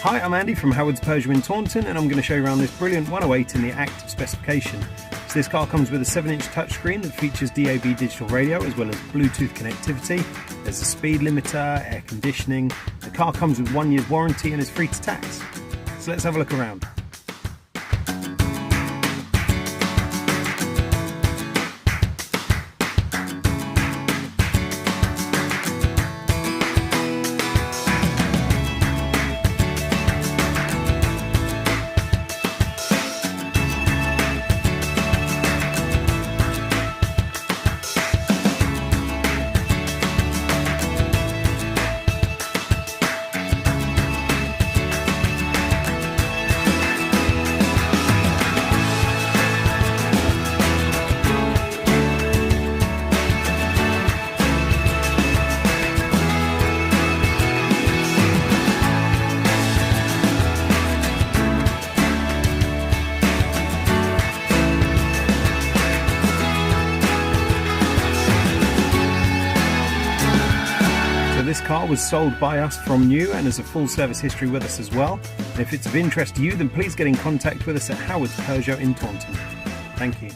Hi, I'm Andy from Howard's Peugeot in Taunton, and I'm going to show you around this brilliant 108 in the active specification. So this car comes with a 7-inch touchscreen that features DAB digital radio as well as Bluetooth connectivity. There's a speed limiter, air conditioning. The car comes with 1 year's warranty and is free to tax. So let's have a look around. This car was sold by us from new and has a full service history with us as well. And if it's of interest to you, then please get in contact with us at Howard's Peugeot in Taunton. Thank you.